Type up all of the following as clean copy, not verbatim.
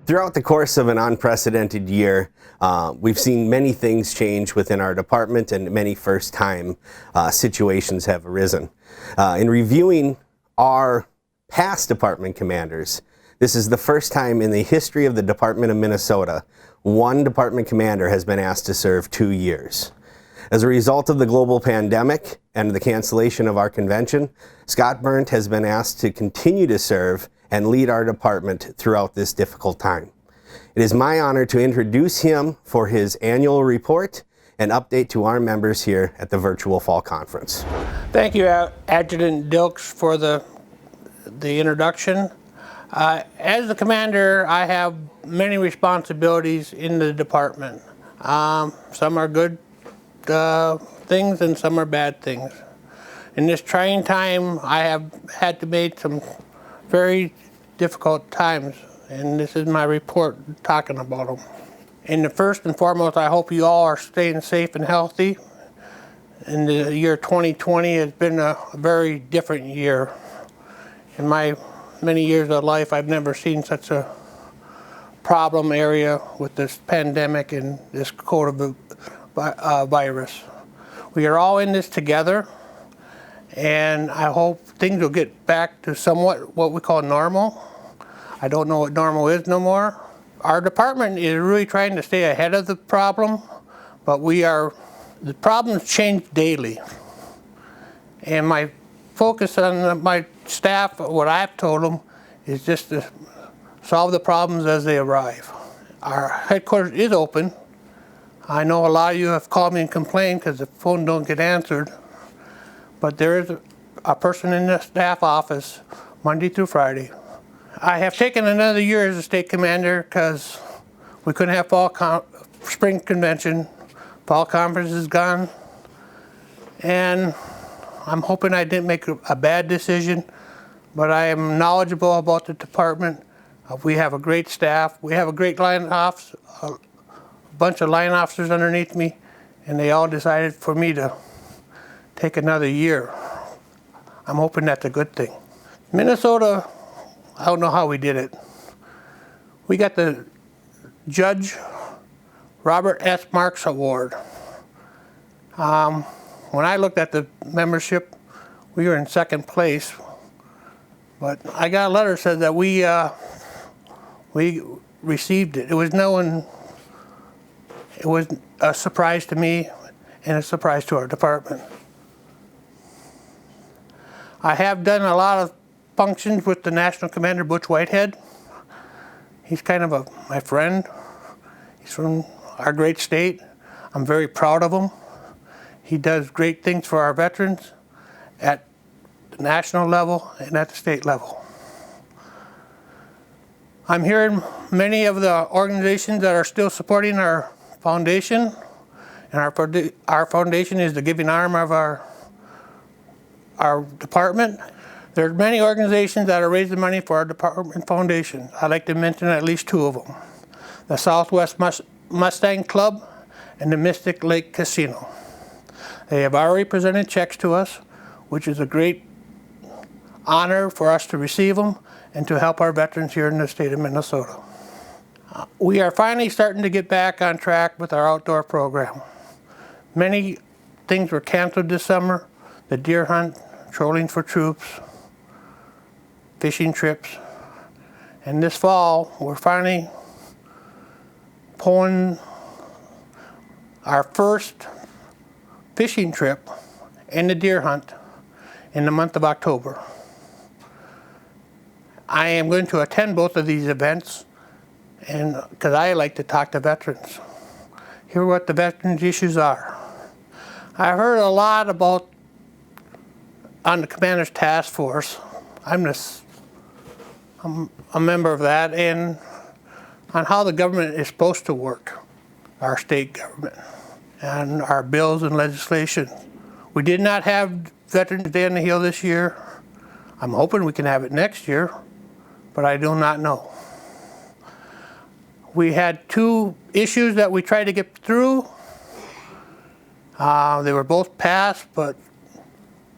Throughout the course of an unprecedented year, we've seen many things change within our department, and many first-time situations have arisen. In reviewing our past department commanders, this is the first time in the history of the Department of Minnesota one department commander has been asked to serve 2 years. As a result of the global pandemic and the cancellation of our convention, Scott Berndt has been asked to continue to serve and lead our department throughout this difficult time. It is my honor to introduce him for his annual report and update to our members here at the virtual fall conference. Thank you, Adjutant Dilks, for the introduction. As the commander, I have many responsibilities in the department. Some are good things and some are bad things. In this trying time, I have had to make some very difficult times, and this is my report talking about them. And the first and foremost, I hope you all are staying safe and healthy. And the year 2020 has been a very different year. In my many years of life, I've never seen such a problem area with this pandemic and this COVID virus. We are all in this together, and I hope things will get back to somewhat what we call normal. I don't know what normal is no more. Our department is really trying to stay ahead of the problem, but the problems change daily. And my focus on my staff, what I've told them, is just to solve the problems as they arrive. Our headquarters is open. I know a lot of you have called me and complained because the phone don't get answered, but there is a person in the staff office Monday through Friday. I have taken another year as a state commander because we couldn't have spring convention. Fall conference is gone, and I'm hoping I didn't make a bad decision, but I am knowledgeable about the department. We have a great staff. We have a great line office, a bunch of line officers underneath me, and they all decided for me to take another year. I'm hoping that's a good thing. Minnesota, I don't know how we did it. We got the Judge Robert S. Marks Award. When I looked at the membership, we were in second place, but I got a letter that said that we received it. It was a surprise to me and a surprise to our department. I have done a lot of functions with the National Commander Butch Whitehead. He's kind of my friend. He's from our great state. I'm very proud of him. He does great things for our veterans at the national level and at the state level. I'm hearing many of the organizations that are still supporting our foundation, and our foundation is the giving arm of our department. There are many organizations that are raising money for our department foundation. I'd like to mention at least two of them: the Southwest Mustang Club and the Mystic Lake Casino. They have already presented checks to us, which is a great honor for us to receive them and to help our veterans here in the state of Minnesota. We are finally starting to get back on track with our outdoor program. Many things were canceled this summer: the deer hunt, trolling for troops, fishing trips. And this fall, we're finally pulling our first fishing trip and the deer hunt in the month of October. I am going to attend both of these events, and because I like to talk to veterans, hear what the veterans' issues are. I heard a lot about on the Commander's Task Force. I'm a member of that, and on how the government is supposed to work, our state government, and our bills and legislation. We did not have Veterans Day on the Hill this year. I'm hoping we can have it next year, but I do not know. We had two issues that we tried to get through. They were both passed, but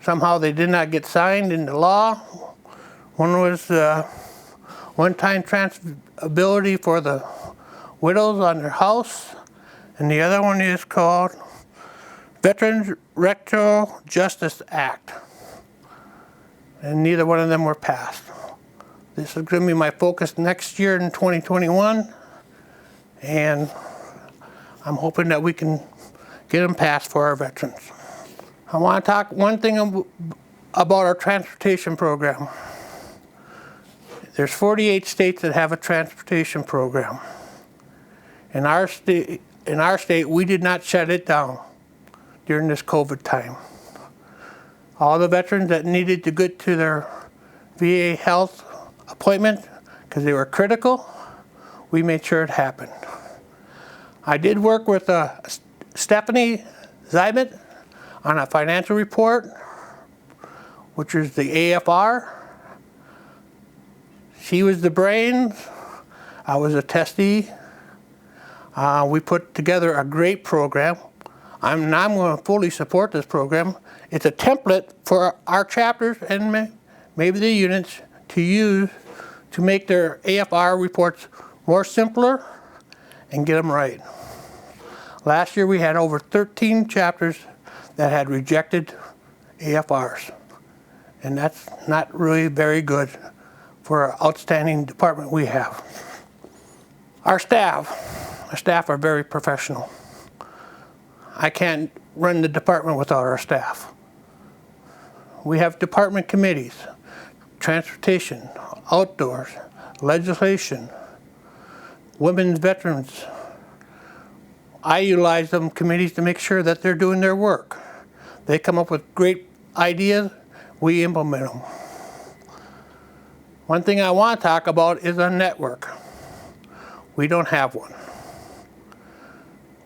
somehow they did not get signed into law. One was one-time transferability for the widows on their house, and the other one is called Veterans Retro Justice Act. And neither one of them were passed. This is going to be my focus next year in 2021, and I'm hoping that we can get them passed for our veterans. I want to talk one thing about our transportation program. There's 48 states that have a transportation program. In our state, we did not shut it down during this COVID time. All the veterans that needed to get to their VA health appointment because they were critical, we made sure it happened. I did work with Stephanie Zybit on a financial report, which is the AFR. She was the brains, I was a testee. We put together a great program. I'm going to fully support this program. It's a template for our chapters and maybe the units to use to make their AFR reports more simpler and get them right. Last year we had over 13 chapters that had rejected AFRs, and that's not really very good for our outstanding department we have. Our staff are very professional. I can't run the department without our staff. We have department committees, transportation, outdoors, legislation, women's veterans. I utilize them committees to make sure that they're doing their work. They come up with great ideas, we implement them. One thing I want to talk about is a network. We don't have one.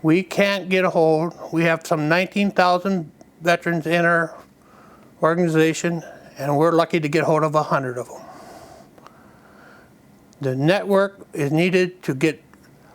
We can't get a hold. We have some 19,000 veterans in our organization, and we're lucky to get hold of 100 of them. The network is needed to get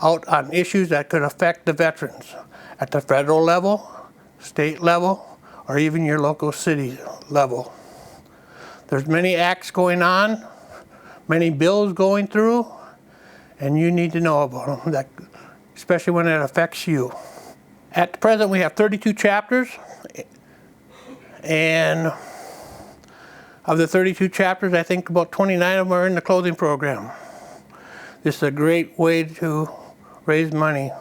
out on issues that could affect the veterans at the federal level, state level, or even your local city level. There's many acts going on, many bills going through, and you need to know about them, especially when it affects you. At the present, we have 32 chapters, and of the 32 chapters, I think about 29 of them are in the clothing program. This is a great way to raise money,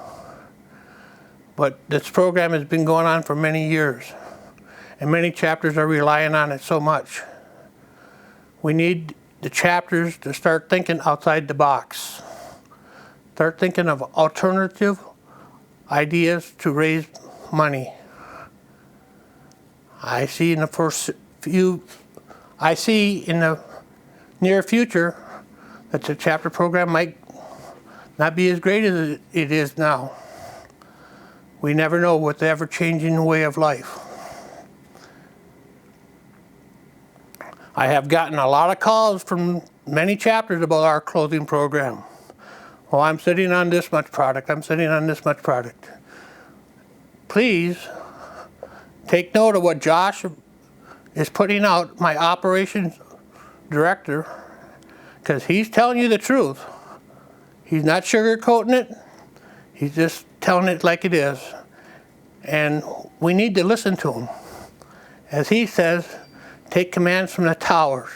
but this program has been going on for many years, and many chapters are relying on it so much. We need the chapters to start thinking outside the box. Start thinking of alternative ideas to raise money. I see in the near future that the chapter program might not be as great as it is now. We never know with the ever-changing way of life. I have gotten a lot of calls from many chapters about our clothing program. Well, I'm sitting on this much product, I'm sitting on this much product. Please take note of what Josh is putting out, my operations director, because he's telling you the truth. He's not sugarcoating it, he's just telling it like it is. And we need to listen to him. As he says, take commands from the towers.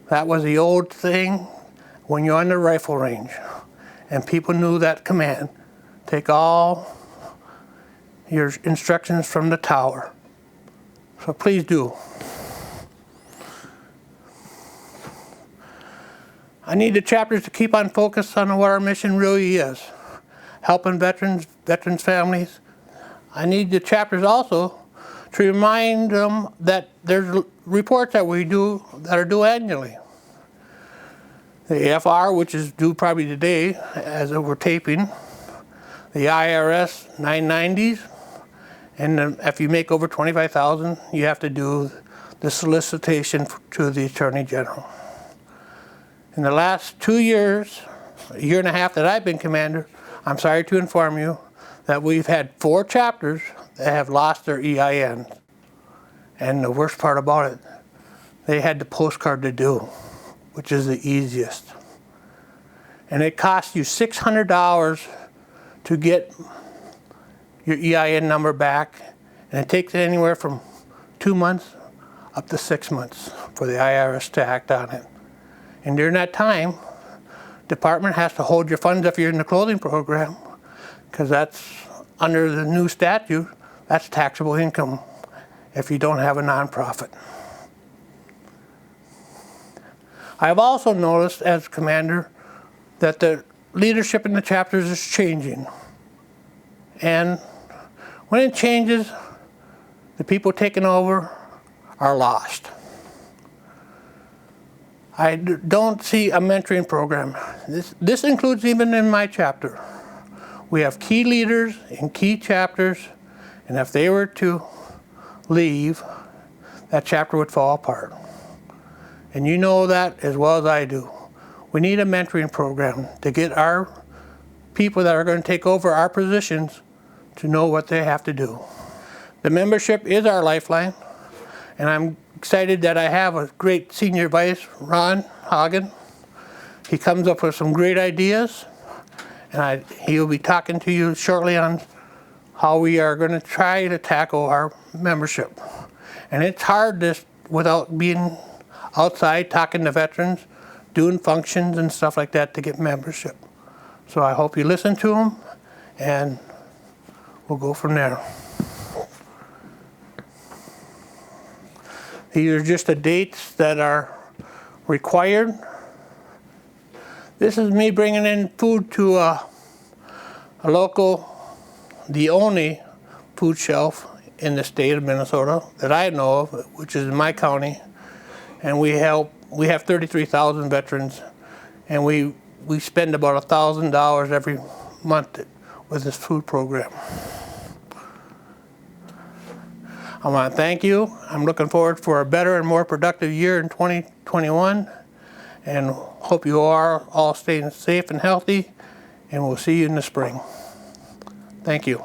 That was the old thing when you're on the rifle range. And people knew that command. Take all your instructions from the tower. So please do. I need the chapters to keep on focus on what our mission really is. Helping veterans families. I need the chapters also to remind them that there's reports that we do that are due annually. The AFR, which is due probably today as we're taping, the IRS 990s, and if you make over $25,000, you have to do the solicitation to the Attorney General. In the last 2 years, a year and a half that I've been commander, I'm sorry to inform you that we've had 4 chapters that have lost their EIN. And the worst part about it, they had the postcard to do, which is the easiest. and it costs you $600 to get your EIN number back, and it takes anywhere from 2 months up to 6 months for the IRS to act on it. And during that time, department has to hold your funds if you're in the clothing program, because that's under the new statute, that's taxable income if you don't have a nonprofit. I have also noticed as commander that the leadership in the chapters is changing. And when it changes, the people taking over are lost. I don't see a mentoring program. This includes even in my chapter. We have key leaders in key chapters, and if they were to leave, that chapter would fall apart. And you know that as well as I do. We need a mentoring program to get our people that are going to take over our positions to know what they have to do. The membership is our lifeline, and I'm excited that I have a great senior vice, Ron Hagen. He comes up with some great ideas, and he'll be talking to you shortly on how we are going to try to tackle our membership. And it's hard this without being outside talking to veterans, doing functions and stuff like that to get membership. So I hope you listen to them, and we'll go from there. These are just the dates that are required. This is me bringing in food to a local, the only food shelf in the state of Minnesota that I know of, which is in my county. And we have 33,000 veterans, and we spend about $1,000 every month with this food program. I want to thank you. I'm looking forward for a better and more productive year in 2021, and hope you are all staying safe and healthy, and we'll see you in the spring. Thank you.